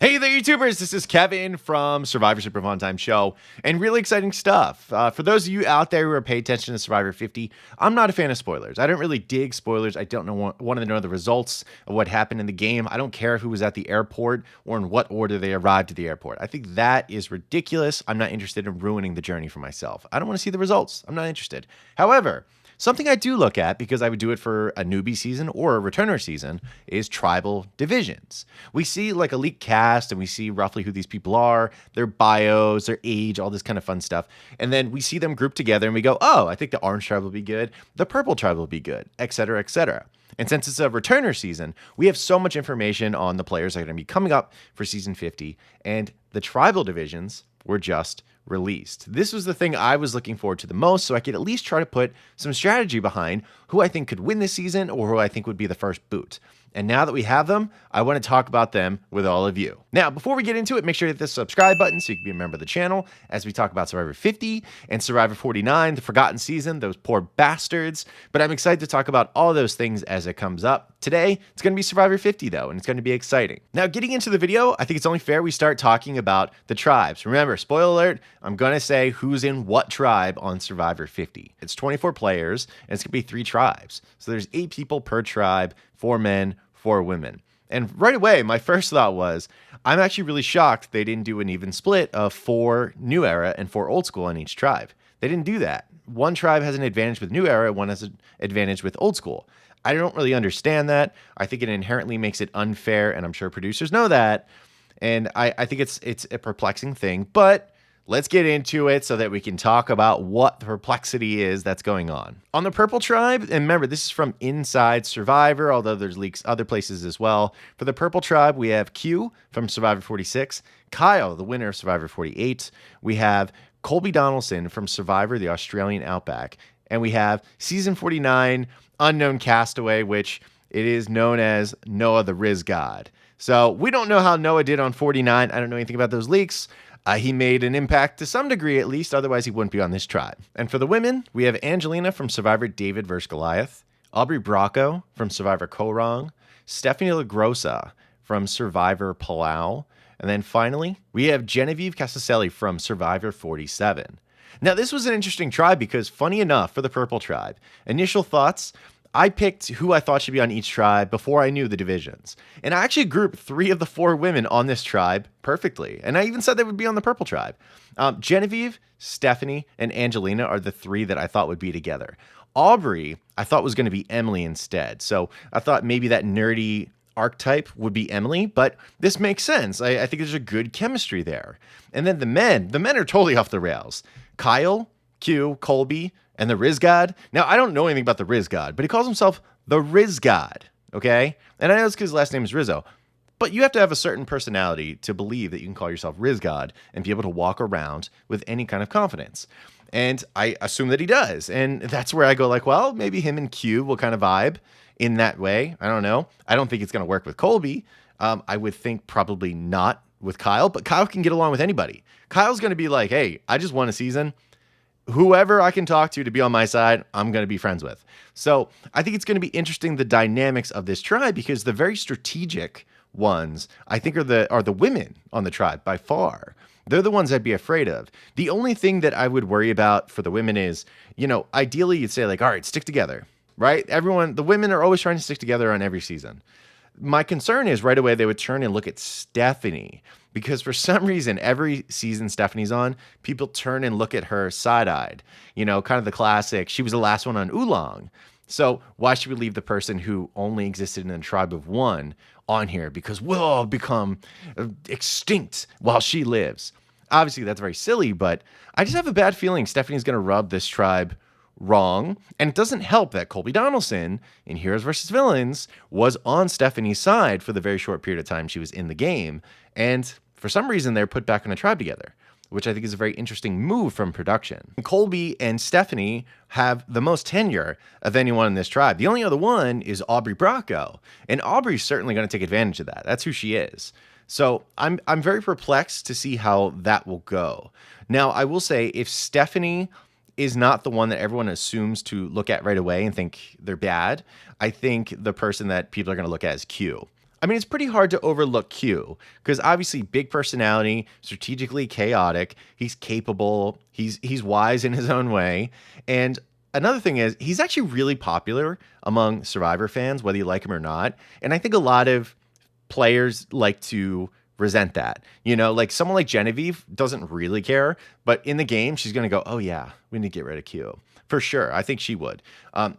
Hey there, YouTubers. This is Kevin from Survivor Super Fun Time Show, and really exciting stuff. For those of you out there who are paying attention to Survivor 50, I'm not a fan of spoilers. I don't really dig spoilers. I don't want to know the results of what happened in the game. I don't care who was at the airport or in what order they arrived at the airport. I think that is ridiculous. I'm not interested in ruining the journey for myself. I don't want to see the results. I'm not interested. However, something I do look at, because I would do it for a newbie season or a returner season, is tribal divisions. We see like a leaked cast and we see roughly who these people are, their bios, their age, all this kind of fun stuff. And then we see them grouped together and we go, oh, I think the orange tribe will be good, the purple tribe will be good, etc., etc. And since it's a returner season, we have so much information on the players that are going to be coming up for season 50, and the tribal divisions were just released. This was the thing I was looking forward to the most, so I could at least try to put some strategy behind who I think could win this season or who I think would be the first boot. And now that we have them, I want to talk about them with all of you. Now, before we get into it, make sure to hit the subscribe button so you can be a member of the channel as we talk about Survivor 50 and Survivor 49, the forgotten season, those poor bastards. But I'm excited to talk about all those things as it comes up. Today, it's going to be Survivor 50, though, and it's going to be exciting. Now, getting into the video, I think it's only fair we start talking about the tribes. Remember, spoiler alert, I'm going to say who's in what tribe on Survivor 50. It's 24 players, and it's going to be 3 tribes. So there's 8 people per tribe, 4 men, 4 women. And right away, my first thought was, I'm actually really shocked they didn't do an even split of 4 new era and 4 old school on each tribe. They didn't do that. One tribe has an advantage with new era, one has an advantage with old school. I don't really understand that. I think it inherently makes it unfair, and I'm sure producers know that. And I think it's a perplexing thing, but let's get into it so that we can talk about what the perplexity is that's going on. On the purple tribe, and remember, this is from Inside Survivor, although there's leaks other places as well. For the purple tribe, we have Q from Survivor 46, Kyle, the winner of Survivor 48. We have Colby Donaldson from Survivor, the Australian Outback. And we have Season 49, Unknown Castaway, which it is known as Noah the Riz God. So we don't know how Noah did on 49. I don't know anything about those leaks. He made an impact to some degree, at least. Otherwise, he wouldn't be on this tribe. And for the women, we have Angelina from Survivor David vs. Goliath, Aubrey Bracco from Survivor Korong, Stephanie LaGrossa from Survivor Palau, and then finally, we have Genevieve Casaselli from Survivor 47. Now, this was an interesting tribe because, funny enough, for the purple tribe, initial thoughts, I picked who I thought should be on each tribe before I knew the divisions. And I actually grouped 3 of the 4 women on this tribe perfectly. And I even said they would be on the purple tribe. Genevieve, Stephanie, and Angelina are the 3 that I thought would be together. Aubrey, I thought was going to be Emily instead. So I thought maybe that nerdy archetype would be Emily, but this makes sense. I think there's a good chemistry there. And then the men are totally off the rails. Kyle, Q, Colby, and the Riz God. Now, I don't know anything about the Riz God, but he calls himself the Riz God, okay? And I know it's because his last name is Rizzo, but you have to have a certain personality to believe that you can call yourself Riz God and be able to walk around with any kind of confidence. And I assume that he does. And that's where I go like, well, maybe him and Q will kind of vibe in that way. I don't know. I don't think it's going to work with Colby. I would think probably not with Kyle, but Kyle can get along with anybody. Kyle's going to be like, hey, I just won a season. Whoever I can talk to be on my side, I'm going to be friends with. So I think it's going to be interesting, the dynamics of this tribe, because the very strategic ones, I think, are the women on the tribe by far. They're the ones I'd be afraid of. The only thing that I would worry about for the women is, ideally you'd say like, all right, stick together, right? The women are always trying to stick together on every season. My concern is right away they would turn and look at Stephanie, because for some reason, every season Stephanie's on, people turn and look at her side-eyed. Kind of the classic, she was the last one on Oolong. So why should we leave the person who only existed in a tribe of 1 on here? Because we'll all become extinct while she lives. Obviously, that's very silly, but I just have a bad feeling Stephanie's going to rub this tribe wrong. And it doesn't help that Colby Donaldson in Heroes vs. Villains was on Stephanie's side for the very short period of time she was in the game. And for some reason, they're put back on a tribe together, which I think is a very interesting move from production. Colby and Stephanie have the most tenure of anyone in this tribe. The only other one is Aubrey Bracco. And Aubrey's certainly going to take advantage of that. That's who she is. So I'm very perplexed to see how that will go. Now, I will say, if Stephanie is not the one that everyone assumes to look at right away and think they're bad, I think the person that people are going to look at is Q. I mean, it's pretty hard to overlook Q because obviously big personality, strategically chaotic. He's capable. He's wise in his own way. And another thing is he's actually really popular among Survivor fans, whether you like him or not. And I think a lot of players like to resent that. You know, like someone like Genevieve doesn't really care, but in the game, she's going to go, oh, yeah, we need to get rid of Q. For sure. I think she would.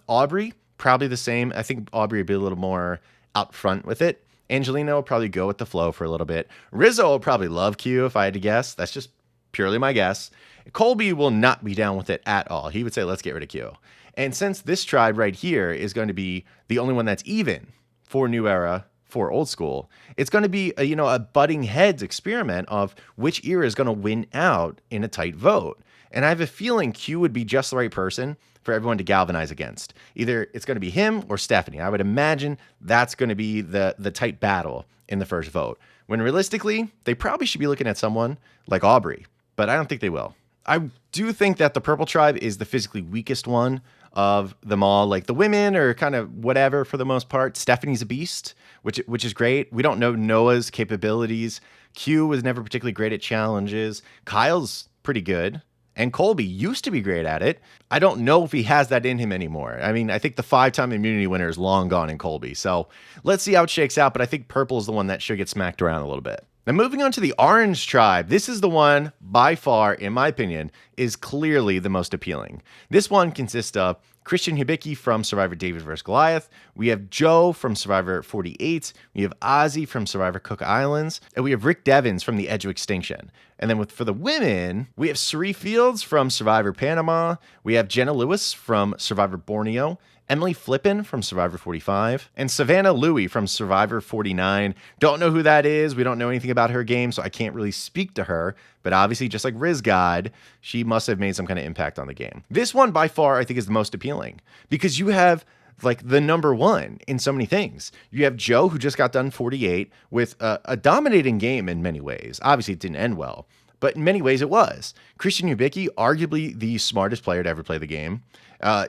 Aubrey, probably the same. I think Aubrey would be a little more out front with it. Angelina will probably go with the flow for a little bit. Rizzo will probably love Q if I had to guess. That's just purely my guess. Colby will not be down with it at all. He would say, let's get rid of Q. And since this tribe right here is going to be the only one that's even for New Era, for Old School, it's going to be a butting heads experiment of which era is going to win out in a tight vote. And I have a feeling Q would be just the right person for everyone to galvanize against. Either it's going to be him or Stephanie. I would imagine that's going to be the tight battle in the first vote. When realistically, they probably should be looking at someone like Aubrey, but I don't think they will. I do think that the Purple Tribe is the physically weakest one of them all. Like the women are kind of whatever for the most part. Stephanie's a beast, which is great. We don't know Noah's capabilities. Q was never particularly great at challenges. Kyle's pretty good. And Colby used to be great at it. I don't know if he has that in him anymore. I mean, I think the 5-time immunity winner is long gone in Colby. So let's see how it shakes out. But I think purple is the one that should get smacked around a little bit. Now, moving on to the Orange Tribe. This is the one, by far, in my opinion, is clearly the most appealing. This one consists of Christian Hibicki from Survivor David vs. Goliath. We have Joe from Survivor 48. We have Ozzy from Survivor Cook Islands. And we have Rick Devens from The Edge of Extinction. And then for the women, we have Sari Fields from Survivor Panama. We have Jenna Lewis from Survivor Borneo. Emily Flippin from Survivor 45, and Savannah Louie from Survivor 49. Don't know who that is. We don't know anything about her game, so I can't really speak to her. But obviously, just like Riz God, she must have made some kind of impact on the game. This one, by far, I think is the most appealing because you have like the number one in so many things. You have Joe, who just got done 48 with a dominating game in many ways. Obviously, it didn't end well, but in many ways it was. Christian Hibicki, arguably the smartest player to ever play the game.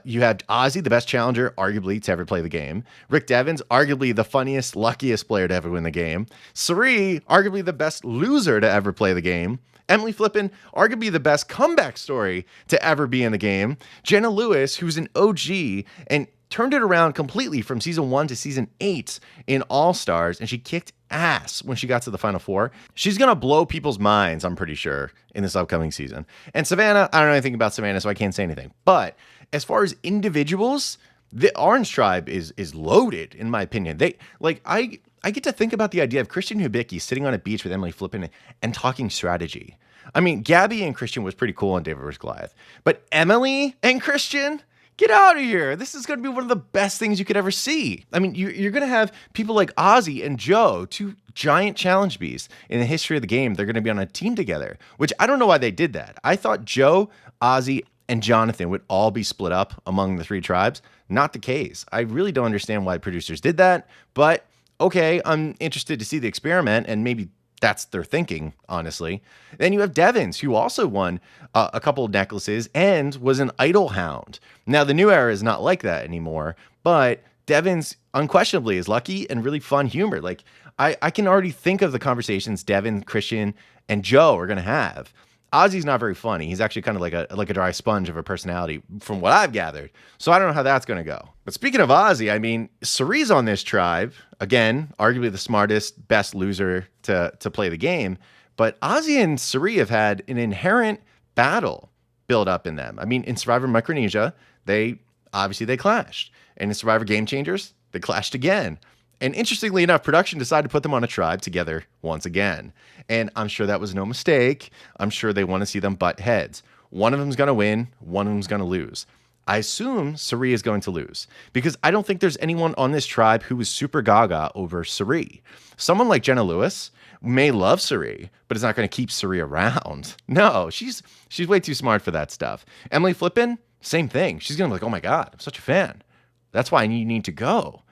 You had Ozzy, the best challenger, arguably, to ever play the game. Rick Devens, arguably the funniest, luckiest player to ever win the game. Sari, arguably the best loser to ever play the game. Emily Flippin, arguably the best comeback story to ever be in the game. Jenna Lewis, who's an OG and turned it around completely from season 1 to season 8 in All Stars, and she kicked ass when she got to the Final Four. She's going to blow people's minds, I'm pretty sure, in this upcoming season. And Savannah, I don't know anything about Savannah, so I can't say anything. But as far as individuals, the Orange Tribe is loaded, in my opinion. I get to think about the idea of Christian Hibicki sitting on a beach with Emily Flippin and talking strategy. I mean, Gabby and Christian was pretty cool on David vs. Goliath. But Emily and Christian? Get out of here. This is going to be one of the best things you could ever see. I mean, you're going to have people like Ozzy and Joe, two giant challenge beasts in the history of the game. They're going to be on a team together, which I don't know why they did that. I thought Joe, Ozzy, and Jonathan would all be split up among the three tribes. Not the case. I really don't understand why producers did that, but okay, I'm interested to see the experiment, and maybe that's their thinking, honestly. Then you have Devens, who also won a couple of necklaces and was an idol hound. Now, the new era is not like that anymore, but Devens unquestionably is lucky and really fun humor. Like, I can already think of the conversations Devin, Christian, and Joe are going to have. Ozzy's not very funny. He's actually kind of like a dry sponge of a personality from what I've gathered. So I don't know how that's going to go. But speaking of Ozzy, I mean, Sari's on this tribe. Again, arguably the smartest, best loser to play the game. But Ozzy and Sari have had an inherent battle build up in them. I mean, in Survivor Micronesia, they clashed. And in Survivor Game Changers, they clashed again. And interestingly enough, production decided to put them on a tribe together once again. And I'm sure that was no mistake. I'm sure they want to see them butt heads. One of them's going to win. One of them's going to lose. I assume Sari is going to lose because I don't think there's anyone on this tribe who is super gaga over Sari. Someone like Jenna Lewis may love Sari, but is not going to keep Sari around. No, she's way too smart for that stuff. Emily Flippin, same thing. She's going to be like, oh my God, I'm such a fan. That's why you need to go.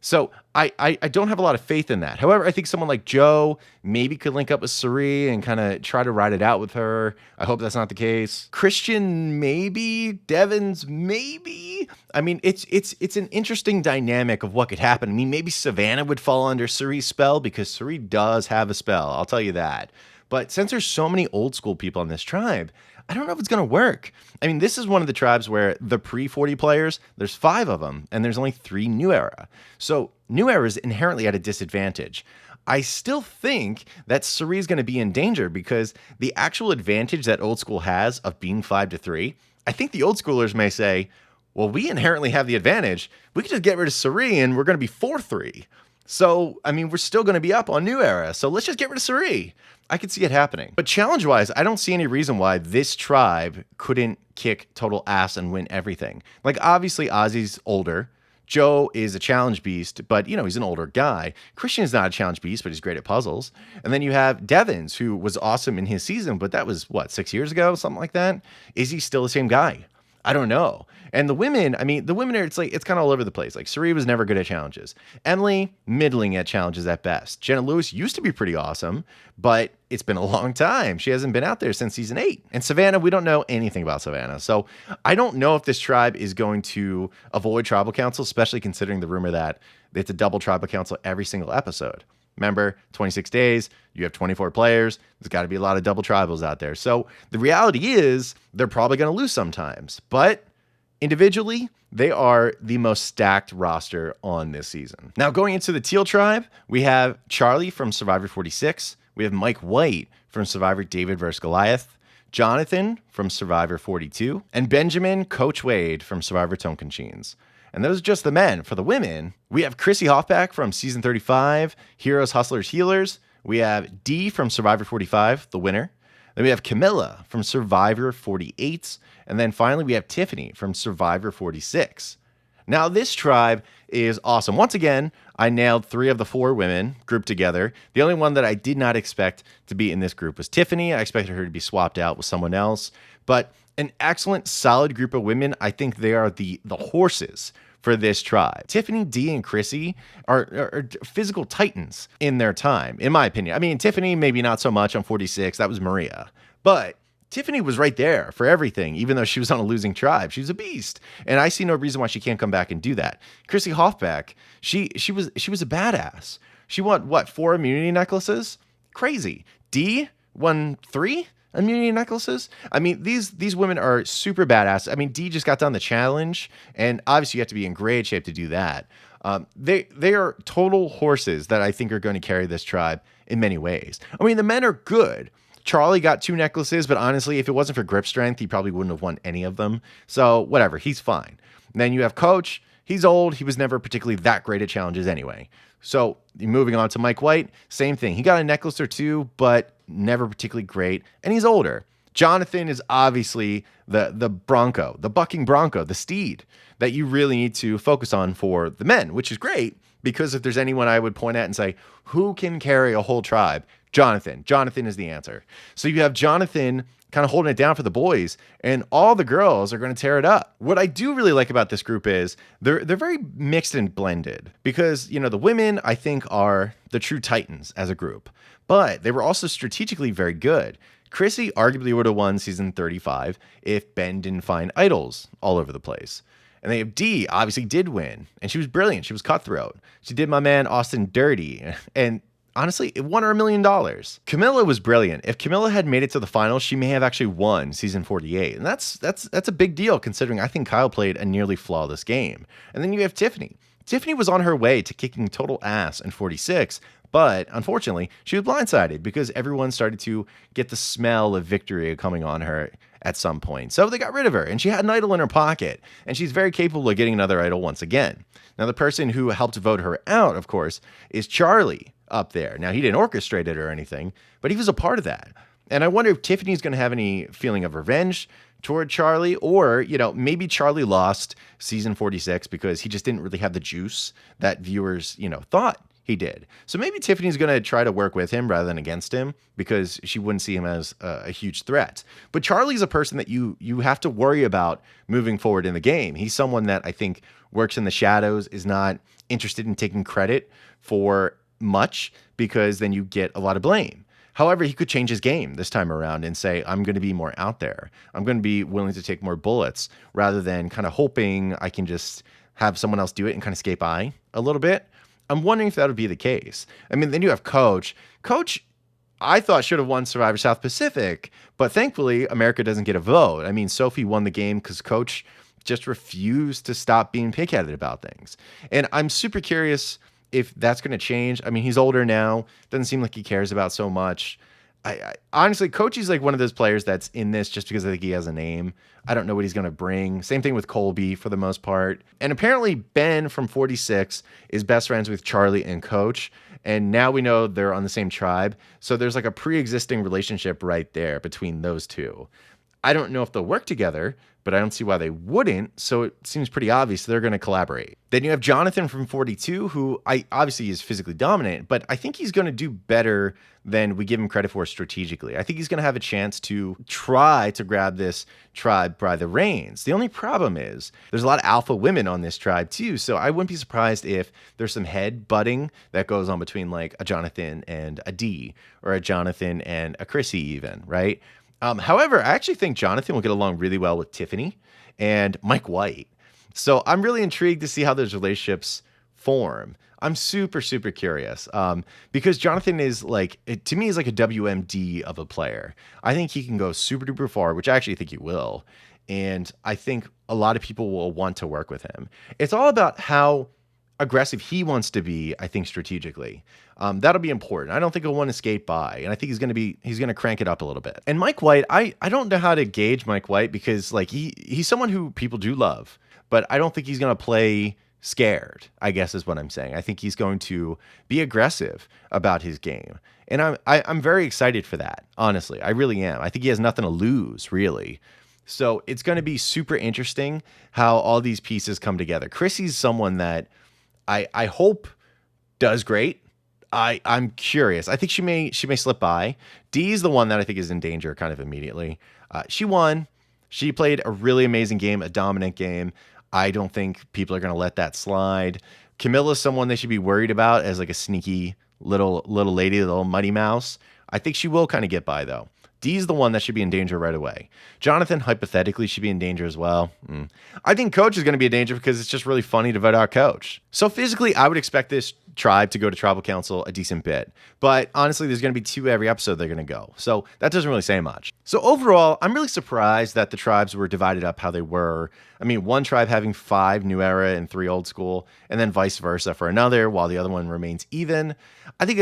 So I don't have a lot of faith in that. However, I think someone like Joe maybe could link up with Sari and kind of try to ride it out with her. I hope that's not the case. Christian, maybe. Devins, maybe. I mean, it's an interesting dynamic of what could happen. I mean, maybe Savannah would fall under Sari's spell because Sari does have a spell. I'll tell you that. But since there's so many old school people on this tribe, I don't know if it's going to work. I mean, this is one of the tribes where the pre-40 players, there's 5 of them, and there's only 3 New Era. So New Era is inherently at a disadvantage. I still think that Sari is going to be in danger because the actual advantage that old school has of being 5-3, I think the old schoolers may say, well, we inherently have the advantage. We could just get rid of Sari and we're going to be 4-3. So, I mean, we're still going to be up on New Era. So let's just get rid of Sari. I could see it happening. But challenge-wise, I don't see any reason why this tribe couldn't kick total ass and win everything. Like, obviously, Ozzy's older. Joe is a challenge beast, but, you know, he's an older guy. Christian is not a challenge beast, but he's great at puzzles. And then you have Devins, who was awesome in his season, but that was, 6 years ago? Something like that? Is he still the same guy? I don't know. And the women, I mean, the women are, it's kind of all over the place. Like, Sari was never good at challenges. Emily, middling at challenges at best. Jenna Lewis used to be pretty awesome, but it's been a long time. She hasn't been out there since season 8. And Savannah, we don't know anything about Savannah. So I don't know if this tribe is going to avoid tribal council, especially considering the rumor that it's a double tribal council every single episode. Remember, 26 days, you have 24 players. There's got to be a lot of double tribals out there. So the reality is they're probably going to lose sometimes. But individually, they are the most stacked roster on this season. Now, going into the Teal Tribe, we have Charlie from Survivor 46. We have Mike White from Survivor David vs. Goliath. Jonathan from Survivor 42. And Benjamin Coach Wade from Survivor Tocantins. And those are just the men. For the women, we have Chrissy Hoffback from Season 35, Heroes, Hustlers, Healers. We have Dee from Survivor 45, the winner. Then we have Camilla from Survivor 48. And then finally, we have Tiffany from Survivor 46. Now, this tribe is awesome. Once again, I nailed 3 of the 4 women grouped together. The only one that I did not expect to be in this group was Tiffany. I expected her to be swapped out with someone else. But an excellent, solid group of women. I think they are the horses for this tribe. Tiffany, Dee, and Chrissy are physical titans in their time, in my opinion. I mean, Tiffany, maybe not so much on 46. That was Maria. But Tiffany was right there for everything, even though she was on a losing tribe. She was a beast. And I see no reason why she can't come back and do that. Chrissy Hoffback, she was a badass. She won, 4 immunity necklaces? Crazy. Dee won 3 immunity necklaces. I mean, these women are super badass. I mean, Dee just got done the challenge, and obviously you have to be in great shape to do that. They are total horses that I think are going to carry this tribe in many ways. I mean, the men are good. Charlie got 2 necklaces, but honestly, if it wasn't for grip strength, he probably wouldn't have won any of them. So whatever, he's fine. And then you have Coach. He's old. He was never particularly that great at challenges anyway. So moving on to Mike White, same thing. He got a necklace or 2, but never particularly great. And he's older. Jonathan is obviously the bronco, the bucking bronco, the steed that you really need to focus on for the men, which is great because if there's anyone I would point at and say, who can carry a whole tribe? Jonathan. Jonathan is the answer. So you have Jonathan kind of holding it down for the boys, and all the girls are going to tear it up. What I do really like about this group is they're very mixed and blended because, you know, the women I think are the true titans as a group, but they were also strategically very good. Chrissy arguably would have won season 35 if Ben didn't find idols all over the place. And they have Dee, obviously did win, and she was brilliant. She was cutthroat. She did my man Austin dirty, and honestly, it won her $1 million. Camilla was brilliant. If Camilla had made it to the finals, she may have actually won season 48. And that's a big deal considering I think Kyle played a nearly flawless game. And then you have Tiffany. Tiffany was on her way to kicking total ass in 46, but unfortunately, she was blindsided because everyone started to get the smell of victory coming on her at some point. So they got rid of her, and she had an idol in her pocket, and she's very capable of getting another idol once again. Now, the person who helped vote her out, of course, is Charlie up there. Now, he didn't orchestrate it or anything, but he was a part of that. And I wonder if Tiffany's going to have any feeling of revenge toward Charlie, or, you know, maybe Charlie lost season 46 because he just didn't really have the juice that viewers, you know, thought he did. So maybe Tiffany's going to try to work with him rather than against him because she wouldn't see him as a huge threat. But Charlie's a person that you have to worry about moving forward in the game. He's someone that I think works in the shadows, is not interested in taking credit for much because then you get a lot of blame. However, he could change his game this time around and say, I'm going to be more out there. I'm going to be willing to take more bullets rather than kind of hoping I can just have someone else do it and kind of skate by a little bit. I'm wondering if that would be the case. I mean, then you have Coach. Coach, I thought should have won Survivor South Pacific, but thankfully America doesn't get a vote. I mean, Sophie won the game because Coach just refused to stop being pig-headed about things. And I'm super curious if that's going to change. I mean, he's older now. Doesn't seem like he cares about so much. I honestly, Coach is like one of those players that's in this just because I think he has a name. I don't know what he's going to bring. Same thing with Colby for the most part. And apparently Ben from 46 is best friends with Charlie and Coach. And now we know they're on the same tribe. So there's like a pre-existing relationship right there between those two. I don't know if they'll work together, but I don't see why they wouldn't. So it seems pretty obvious they're going to collaborate. Then you have Jonathan from 42, who obviously is physically dominant, but I think he's going to do better than we give him credit for strategically. I think he's going to have a chance to try to grab this tribe by the reins. The only problem is there's a lot of alpha women on this tribe too. So I wouldn't be surprised if there's some head butting that goes on between like a Jonathan and a Dee, or a Jonathan and a Chrissy even, right? However, I actually think Jonathan will get along really well with Tiffany and Mike White. So I'm really intrigued to see how those relationships form. I'm super, super curious because Jonathan is like, to me, is like a WMD of a player. I think he can go super duper far, which I actually think he will. And I think a lot of people will want to work with him. It's all about how aggressive he wants to be, I think, strategically. That'll be important. I don't think he'll want to skate by, and I think he's going to crank it up a little bit. And Mike White, I don't know how to gauge Mike White because like he's someone who people do love, but I don't think he's going to play scared, I guess is what I'm saying. I think he's going to be aggressive about his game. And I'm very excited for that, honestly. I really am. I think he has nothing to lose, really. So it's going to be super interesting how all these pieces come together. Chrissy's someone that I hope does great. I'm curious. I think she may slip by. Dee's the one that I think is in danger kind of immediately. She won. She played a really amazing game, a dominant game. I don't think people are going to let that slide. Camilla's someone they should be worried about as like a sneaky little lady, little muddy mouse. I think she will kind of get by though. Dee's the one that should be in danger right away. Jonathan, hypothetically, should be in danger as well. I think Coach is going to be in danger because it's just really funny to vote out Coach. So physically, I would expect this tribe to go to Tribal Council a decent bit. But honestly, there's going to be 2 every episode they're going to go. So that doesn't really say much. So overall, I'm really surprised that the tribes were divided up how they were. I mean, one tribe having 5 New Era and 3 Old School, and then vice versa for another, while the other one remains even. I think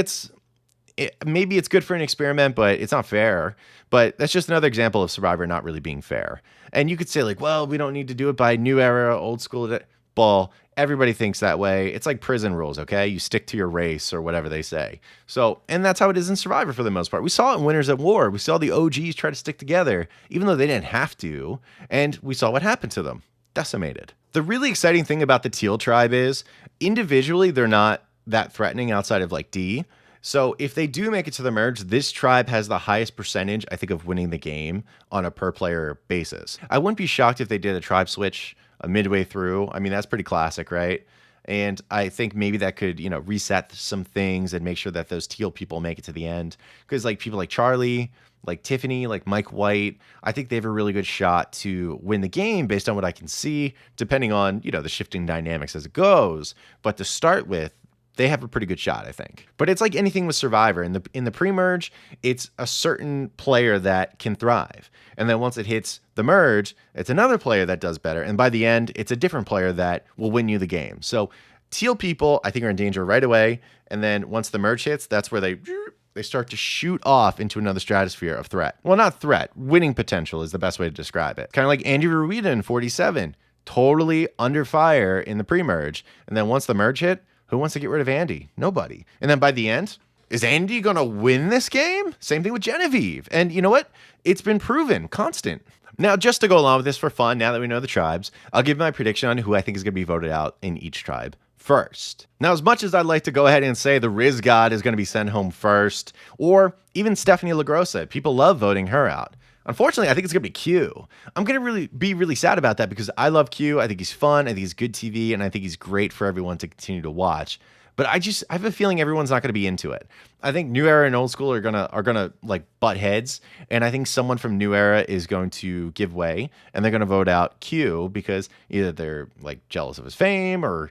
maybe it's good for an experiment, but it's not fair. But that's just another example of Survivor not really being fair. And you could say like, well, we don't need to do it by New Era, Old School. Ball. Everybody thinks that way. It's like prison rules, okay? You stick to your race or whatever they say. So, and that's how it is in Survivor for the most part. We saw it in Winners at War. We saw the OGs try to stick together, even though they didn't have to. And we saw what happened to them. Decimated. The really exciting thing about the Teal Tribe is individually, they're not that threatening outside of like Dee. So if they do make it to the merge, this tribe has the highest percentage, I think, of winning the game on a per player basis. I wouldn't be shocked if they did a tribe switch midway through. I mean, that's pretty classic, right? And I think maybe that could, reset some things and make sure that those Teal people make it to the end. Because like people like Charlie, like Tiffany, like Mike White, I think they have a really good shot to win the game based on what I can see, depending on, the shifting dynamics as it goes. But to start with, they have a pretty good shot, I think. But it's like anything with Survivor. In the pre-merge, it's a certain player that can thrive. And then once it hits the merge, it's another player that does better. And by the end, it's a different player that will win you the game. So Teal people, I think, are in danger right away. And then once the merge hits, that's where they start to shoot off into another stratosphere of threat. Well, not threat. Winning potential is the best way to describe it. Kind of like Andy Rueda in 47. Totally under fire in the pre-merge. And then once the merge hit, who wants to get rid of Andy? Nobody. And then by the end, is Andy going to win this game? Same thing with Genevieve. And you know what? It's been proven constant. Now, just to go along with this for fun, now that we know the tribes, I'll give my prediction on who I think is going to be voted out in each tribe first. Now, as much as I'd like to go ahead and say the Riz God is going to be sent home first, or even Stephanie LaGrossa, people love voting her out. Unfortunately, I think it's going to be Q. I'm going to be really sad about that because I love Q. I think he's fun. I think he's good TV, and I think he's great for everyone to continue to watch. But I have a feeling everyone's not going to be into it. I think New Era and Old School are gonna like butt heads, and I think someone from New Era is going to give way, and they're going to vote out Q because either they're like jealous of his fame, or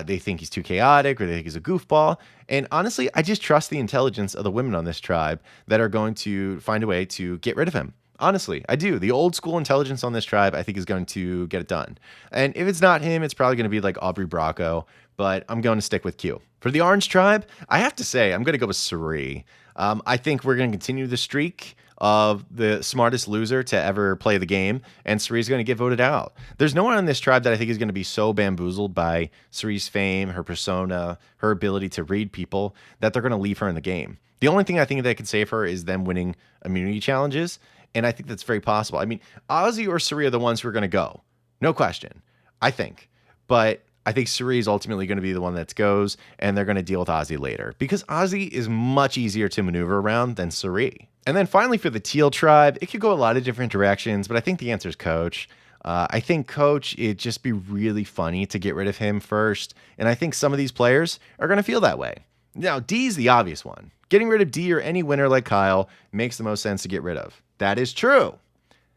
they think he's too chaotic, or they think he's a goofball. And honestly, I just trust the intelligence of the women on this tribe that are going to find a way to get rid of him. Honestly, I do. The old school intelligence on this tribe, I think, is going to get it done. And if it's not him, it's probably going to be like Aubrey Bracco, but I'm going to stick with Q. For the Orange Tribe, I have to say, I'm going to go with Suri. I think we're going to continue the streak of the smartest loser to ever play the game, and Suri's going to get voted out. There's no one on this tribe that I think is going to be so bamboozled by Suri's fame, her persona, her ability to read people, that they're going to leave her in the game. The only thing I think that can save her is them winning immunity challenges, and I think that's very possible. I mean, Ozzy or Suri are the ones who are going to go. No question, I think. But I think Suri is ultimately going to be the one that goes, and they're going to deal with Ozzy later. Because Ozzy is much easier to maneuver around than Suri. And then finally for the Teal Tribe, it could go a lot of different directions, but I think the answer is Coach. I think Coach, it'd just be really funny to get rid of him first. And I think some of these players are going to feel that way. Now, D's the obvious one. Getting rid of D or any winner like Kyle makes the most sense to get rid of. That is true.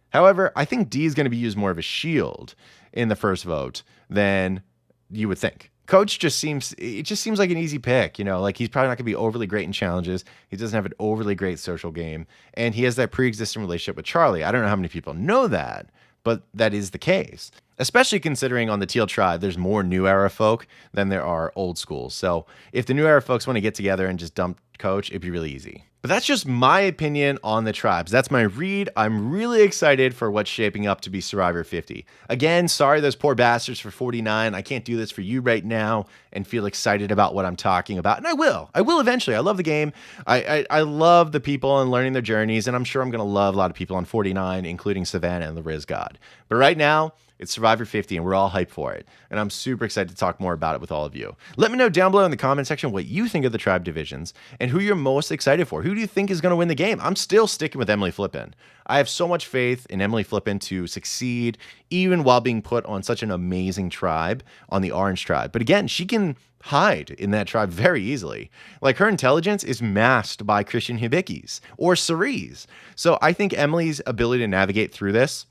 However, I think D is going to be used more of a shield in the first vote than you would think. Coach just seems like an easy pick, like he's probably not going to be overly great in challenges. He doesn't have an overly great social game, and he has that pre-existing relationship with Charlie. I don't know how many people know that, but that is the case. Especially considering on the Teal Tribe, there's more New Era folk than there are old school. So if the New Era folks want to get together and just dump Coach, it'd be really easy. But that's just my opinion on the tribes. That's my read. I'm really excited for what's shaping up to be Survivor 50. Again, sorry those poor bastards for 49. I can't do this for you right now and feel excited about what I'm talking about. And I will. I will eventually. I love the game. I love the people and learning their journeys. And I'm sure I'm going to love a lot of people on 49, including Savannah and the Riz God. But right now, it's Survivor 50, and we're all hyped for it. And I'm super excited to talk more about it with all of you. Let me know down below in the comment section what you think of the tribe divisions and who you're most excited for. Who do you think is going to win the game? I'm still sticking with Emily Flippin. I have so much faith in Emily Flippin to succeed, even while being put on such an amazing tribe on the Orange Tribe. But again, she can hide in that tribe very easily. Like, her intelligence is masked by Christian Hibicki's or Cerise. So I think Emily's ability to navigate through this,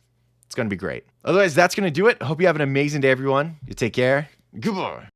it's going to be great. Otherwise, that's going to do it. I hope you have an amazing day, everyone. You take care. Goodbye.